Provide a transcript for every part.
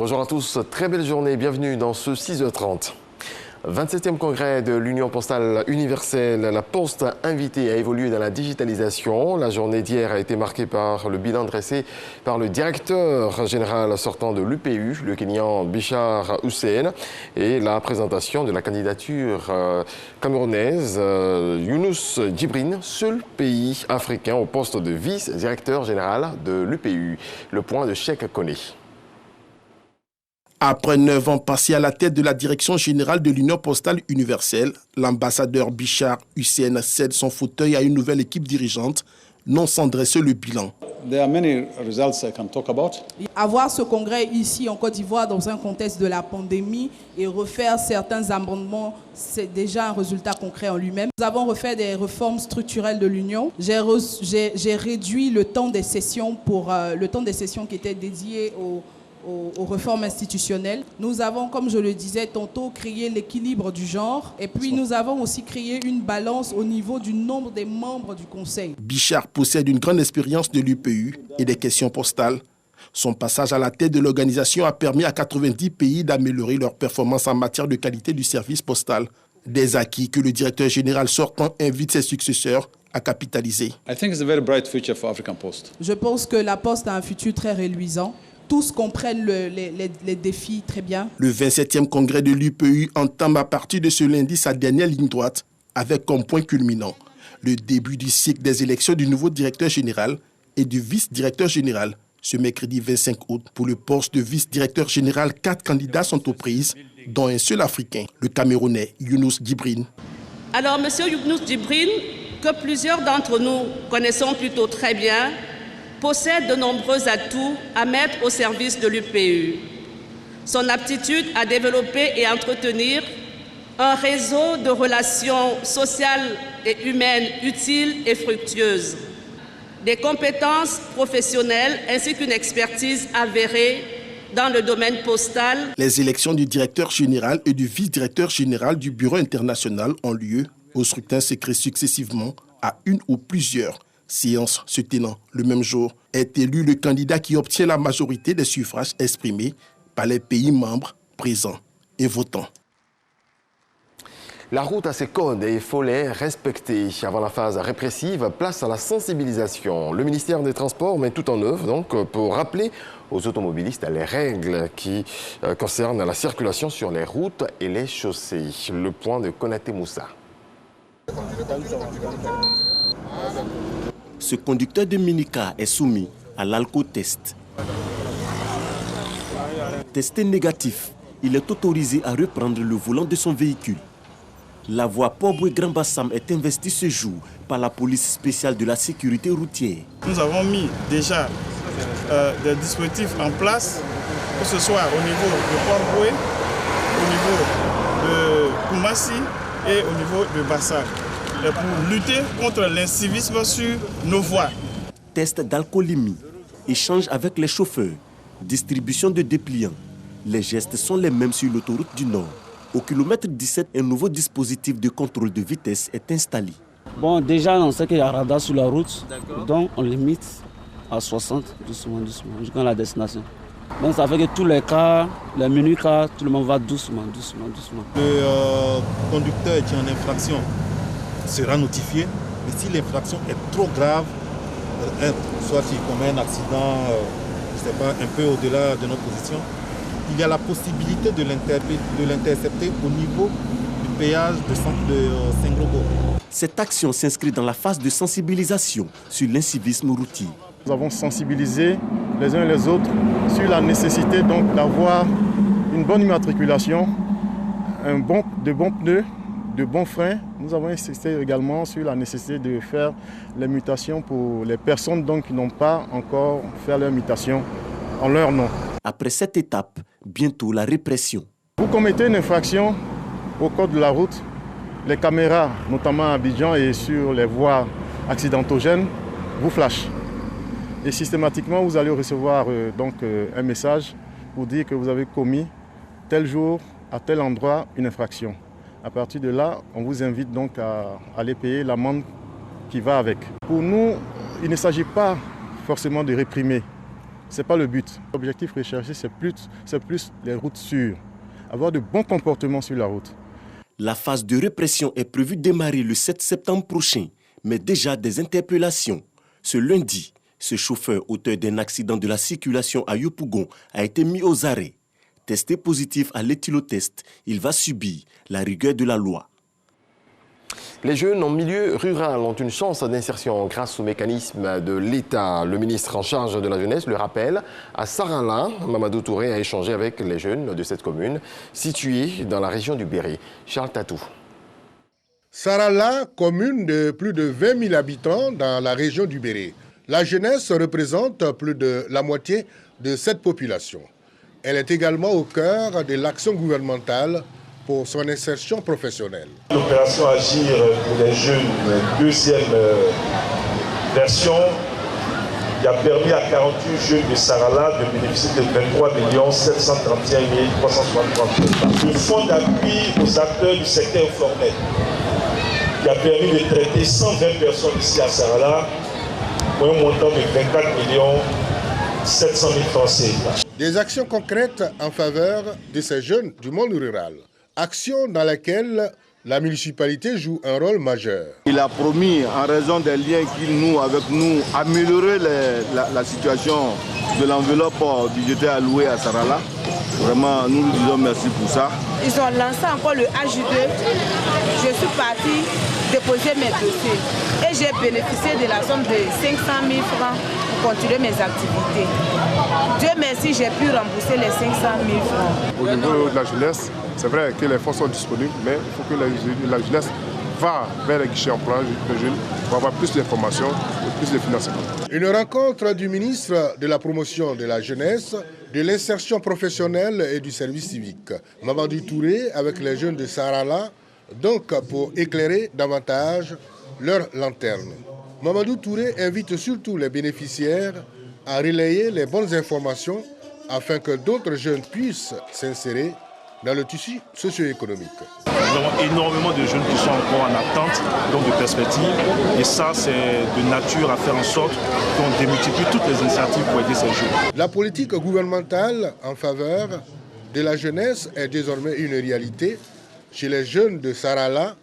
Bonjour à tous, très belle journée, bienvenue dans ce 6h30. 27e congrès de l'Union postale universelle, la Poste invitée à évoluer dans la digitalisation. La journée d'hier a été marquée par le bilan dressé par le directeur général sortant de l'UPU, le Kenyan Bichar Hussein, et la présentation de la candidature camerounaise Younous Djibrine, seul pays africain au poste de vice-directeur général de l'UPU. Le point de Cheikh Koné. Après 9 ans passés à la tête de la direction générale de l'Union postale universelle, l'ambassadeur Bichar Hussein cède son fauteuil à une nouvelle équipe dirigeante, non sans dresser le bilan. Avoir ce congrès ici en Côte d'Ivoire dans un contexte de la pandémie et refaire certains amendements, c'est déjà un résultat concret en lui-même. Nous avons refait des réformes structurelles de l'Union. J'ai réduit le temps des sessions qui était dédié aux réformes institutionnelles. Nous avons, comme je le disais tantôt, créé l'équilibre du genre et puis nous avons aussi créé une balance au niveau du nombre des membres du Conseil. Bichar possède une grande expérience de l'UPU et des questions postales. Son passage à la tête de l'organisation a permis à 90 pays d'améliorer leur performance en matière de qualité du service postal. Des acquis que le directeur général sortant invite ses successeurs à capitaliser. Je pense que la Poste a un futur très reluisant. Tous comprennent les défis très bien. Le 27e congrès de l'UPU entame à partir de ce lundi sa dernière ligne droite avec comme point culminant le début du cycle des élections du nouveau directeur général et du vice-directeur général. Ce mercredi 25 août, pour le poste de vice-directeur général, 4 candidats sont aux prises, dont un seul Africain, le Camerounais Younous Djibrine. Alors, M. Younous Djibrine, que plusieurs d'entre nous connaissons plutôt très bien, possède de nombreux atouts à mettre au service de l'UPU. Son aptitude à développer et entretenir un réseau de relations sociales et humaines utiles et fructueuses, des compétences professionnelles ainsi qu'une expertise avérée dans le domaine postal. Les élections du directeur général et du vice-directeur général du Bureau international ont lieu au scrutin secret successivement à une ou plusieurs séance se tenant le même jour, est élu le candidat qui obtient la majorité des suffrages exprimés par les pays membres présents et votants. La route a ses codes et il faut les respecter. Avant la phase répressive, place à la sensibilisation. Le ministère des Transports met tout en œuvre donc, pour rappeler aux automobilistes les règles qui concernent la circulation sur les routes et les chaussées. Le point de Konaté Moussa. Ce conducteur de minicar est soumis à l'alcotest. Testé négatif, il est autorisé à reprendre le volant de son véhicule. La voie Port-Boué-Grand Bassam est investie ce jour par la police spéciale de la sécurité routière. Nous avons mis déjà des dispositifs en place, que ce soit au niveau de Port-Boué, au niveau de Koumassi et au niveau de Bassam, pour lutter contre l'incivisme sur nos voies. Test d'alcoolémie, échange avec les chauffeurs, distribution de dépliants. Les gestes sont les mêmes sur l'autoroute du Nord. Au kilomètre 17, un nouveau dispositif de contrôle de vitesse est installé. Bon, déjà, on sait qu'il y a un radar sur la route, donc on limite à 60, doucement, jusqu'à la destination. Donc ça fait que tous les cars, les mini-cars, tout le monde va doucement. Le conducteur qui est en infraction sera notifié, mais si l'infraction est trop grave, soit il commet un accident, je ne sais pas, un peu au-delà de notre position, il y a la possibilité de l'intercepter au niveau du péage de Saint-Grobo. Cette action s'inscrit dans la phase de sensibilisation sur l'incivisme routier. Nous avons sensibilisé les uns et les autres sur la nécessité donc d'avoir une bonne immatriculation, de bons pneus, de bons freins. Nous avons insisté également sur la nécessité de faire les mutations pour les personnes donc, qui n'ont pas encore fait leur mutation en leur nom. Après cette étape, bientôt la répression. Vous commettez une infraction au code de la route, les caméras, notamment à Abidjan et sur les voies accidentogènes, vous flashent. Et systématiquement, vous allez recevoir un message pour dire que vous avez commis tel jour, à tel endroit, une infraction. À partir de là, on vous invite donc à aller payer l'amende qui va avec. Pour nous, il ne s'agit pas forcément de réprimer. Ce n'est pas le but. L'objectif recherché, c'est plus les routes sûres. Avoir de bons comportements sur la route. La phase de répression est prévue démarrer le 7 septembre prochain, mais déjà des interpellations. Ce lundi, ce chauffeur auteur d'un accident de la circulation à Yopougon a été mis aux arrêts. Testé positif à l'éthylotest, il va subir la rigueur de la loi. Les jeunes en milieu rural ont une chance d'insertion grâce au mécanisme de l'État. Le ministre en charge de la jeunesse le rappelle. À Sarala, Mamadou Touré a échangé avec les jeunes de cette commune située dans la région du Béret. Charles Tatou. Sarala, commune de plus de 20 000 habitants dans la région du Béret. La jeunesse représente plus de la moitié de cette population. Elle est également au cœur de l'action gouvernementale pour son insertion professionnelle. L'opération Agir pour les jeunes, deuxième version, qui a permis à 48 jeunes de Sarala de bénéficier de 23 731 363 euros. Le fonds d'appui aux acteurs du secteur informel, qui a permis de traiter 120 personnes ici à Sarala pour un montant de 24 700 000 francs CFA. Des actions concrètes en faveur de ces jeunes du monde rural. Action dans laquelle la municipalité joue un rôle majeur. Il a promis, en raison des liens qu'il noue avec nous, améliorer la situation de l'enveloppe budgétaire allouée à Sarala. Vraiment, nous lui disons merci pour ça. Ils ont lancé encore le AJ2. Je suis partie déposer mes dossiers et j'ai bénéficié de la somme de 500 000 francs pour continuer mes activités. Dieu merci, j'ai pu rembourser les 500 000 francs. Au niveau de la jeunesse, c'est vrai que les fonds sont disponibles, mais il faut que la jeunesse va vers les guichets emploi de jeunes pour avoir plus d'informations et plus de financement. Une rencontre du ministre de la promotion de la jeunesse, de l'insertion professionnelle et du service civique, Mamadou Touré, avec les jeunes de Sarala, donc pour éclairer davantage leur lanterne. Mamadou Touré invite surtout les bénéficiaires à relayer les bonnes informations afin que d'autres jeunes puissent s'insérer dans le tissu socio-économique. Nous avons énormément de jeunes qui sont encore en attente, donc de perspectives. Et ça, c'est de nature à faire en sorte qu'on démultiplie toutes les initiatives pour aider ces jeunes. La politique gouvernementale en faveur de la jeunesse est désormais une réalité chez les jeunes de Sarala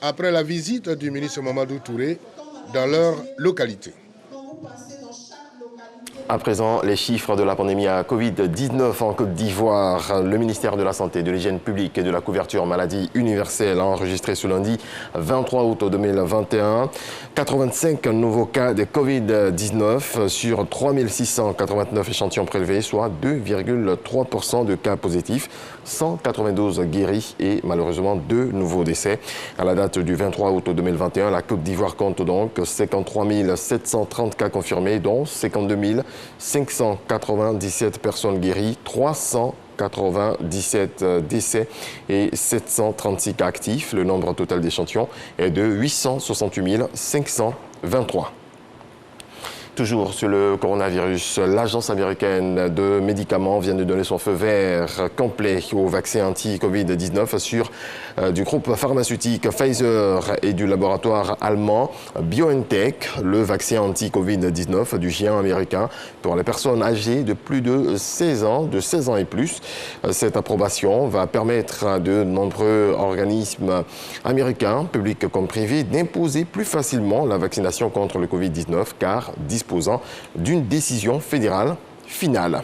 après la visite du ministre Mamadou Touré dans leur localité. À présent, les chiffres de la pandémie à Covid-19 en Côte d'Ivoire. Le ministère de la Santé, de l'Hygiène publique et de la couverture maladie universelle a enregistré ce lundi 23 août 2021 85 nouveaux cas de Covid-19 sur 3689 échantillons prélevés, soit 2,3% de cas positifs, 192 guéris et malheureusement 2 nouveaux décès. À la date du 23 août 2021, la Côte d'Ivoire compte donc 53 730 cas confirmés, dont 52 597 personnes guéries, 397 décès et 736 cas actifs. Le nombre total d'échantillons est de 868 523. Toujours sur le coronavirus, l'Agence américaine de médicaments vient de donner son feu vert complet au vaccin anti-Covid-19 du groupe pharmaceutique Pfizer et du laboratoire allemand BioNTech, le vaccin anti-Covid-19 du géant américain pour les personnes âgées de plus de 16 ans et plus. Cette approbation va permettre à de nombreux organismes américains, publics comme privés, d'imposer plus facilement la vaccination contre le Covid-19 car disposant d'une décision fédérale finale.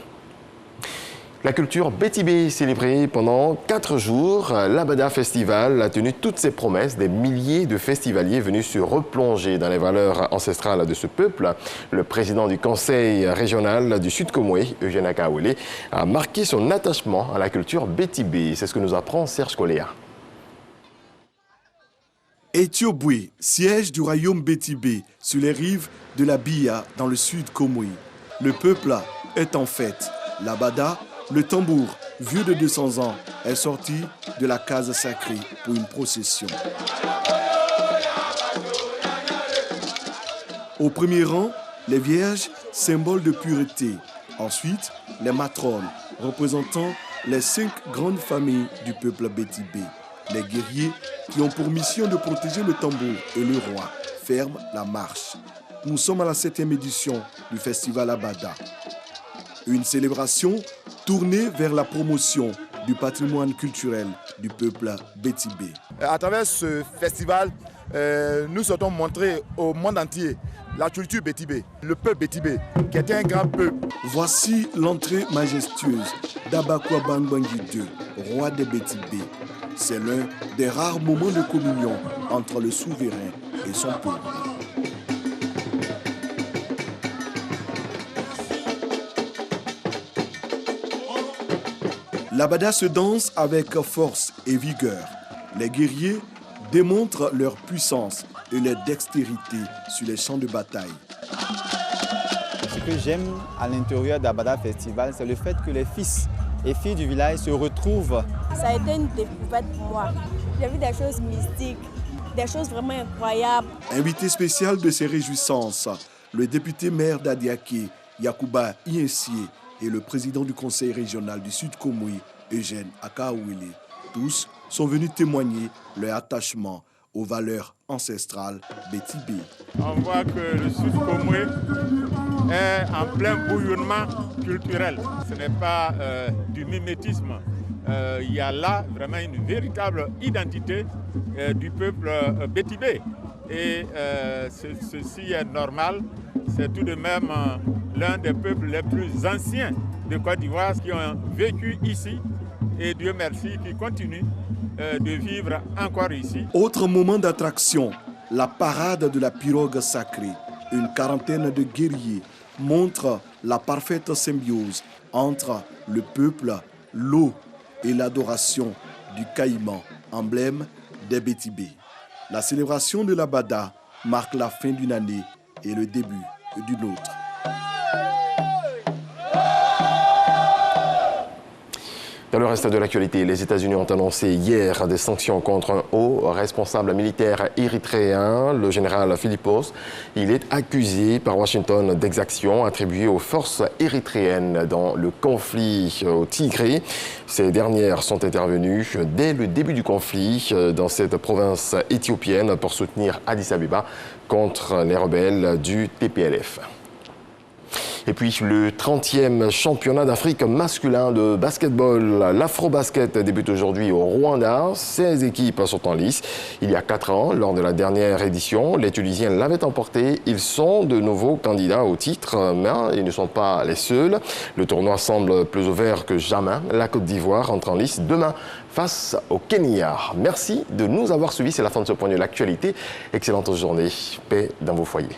La culture Bétibé célébrée pendant 4 jours. L'Abada Festival a tenu toutes ses promesses. Des milliers de festivaliers venus se replonger dans les valeurs ancestrales de ce peuple. Le président du conseil régional du Sud Comoé, Eugène Akaouélé, a marqué son attachement à la culture Bétibé. C'est ce que nous apprend Serge Coléa. Etioboué, siège du royaume Bétibé, sur les rives de la Bia, dans le sud Comoé. Le peuple est en fête. L'Abada, le tambour, vieux de 200 ans, est sorti de la case sacrée pour une procession. Au premier rang, les vierges, symbole de pureté. Ensuite, les matrones, représentant les 5 grandes familles du peuple Bétibé. Les guerriers qui ont pour mission de protéger le tambour et le roi ferment la marche. Nous sommes à la 7e édition du festival Abada. Une célébration tournée vers la promotion du patrimoine culturel du peuple Bétibé. À travers ce festival, nous souhaitons montrer au monde entier la culture Bétibé, le peuple Bétibé, qui est un grand peuple. Voici l'entrée majestueuse d'Abakwa Bangbangi II, roi des Bétibé. C'est l'un des rares moments de communion entre le souverain et son peuple. L'Abada se danse avec force et vigueur. Les guerriers démontrent leur puissance et leur dextérité sur les champs de bataille. Ce que j'aime à l'intérieur d'Abada Festival, c'est le fait que les fils et filles du village se retrouvent. Ça a été une découverte pour moi. J'ai vu des choses mystiques, des choses vraiment incroyables. Invité spécial de ces réjouissances, le député maire d'Adiaké, Yacouba Iensié, et le président du conseil régional du Sud Komoui, Eugène Akaouili. Tous sont venus témoigner leur attachement aux valeurs ancestrales Bétibé. On voit que le Sud Komoui est en plein bouillonnement culturel. Ce n'est pas du mimétisme. Il y a là vraiment une véritable identité du peuple Bétibé. Et ceci est normal. C'est tout de même l'un des peuples les plus anciens de Côte d'Ivoire qui ont vécu ici. Et Dieu merci qui continuent de vivre encore ici. Autre moment d'attraction, la parade de la pirogue sacrée. Une quarantaine de guerriers montre la parfaite symbiose entre le peuple, l'eau et l'adoration du caïman, emblème des Bétibé. La célébration de l'Abada marque la fin d'une année et le début d'une autre. Dans le reste de l'actualité, les États-Unis ont annoncé hier des sanctions contre un haut responsable militaire érythréen, le général Philippos. Il est accusé par Washington d'exactions attribuées aux forces érythréennes dans le conflit au Tigré. Ces dernières sont intervenues dès le début du conflit dans cette province éthiopienne pour soutenir Addis Abeba contre les rebelles du TPLF. Et puis le 30e championnat d'Afrique masculin de basketball, l'Afrobasket, débute aujourd'hui au Rwanda. 16 équipes sont en lice. Il y a 4 ans, lors de la dernière édition, les Tunisiens l'avaient emporté. Ils sont de nouveaux candidats au titre, mais ils ne sont pas les seuls. Le tournoi semble plus ouvert que jamais. La Côte d'Ivoire entre en lice demain face au Kenya. Merci de nous avoir suivis. C'est la fin de ce point de l'actualité. Excellente journée. Paix dans vos foyers.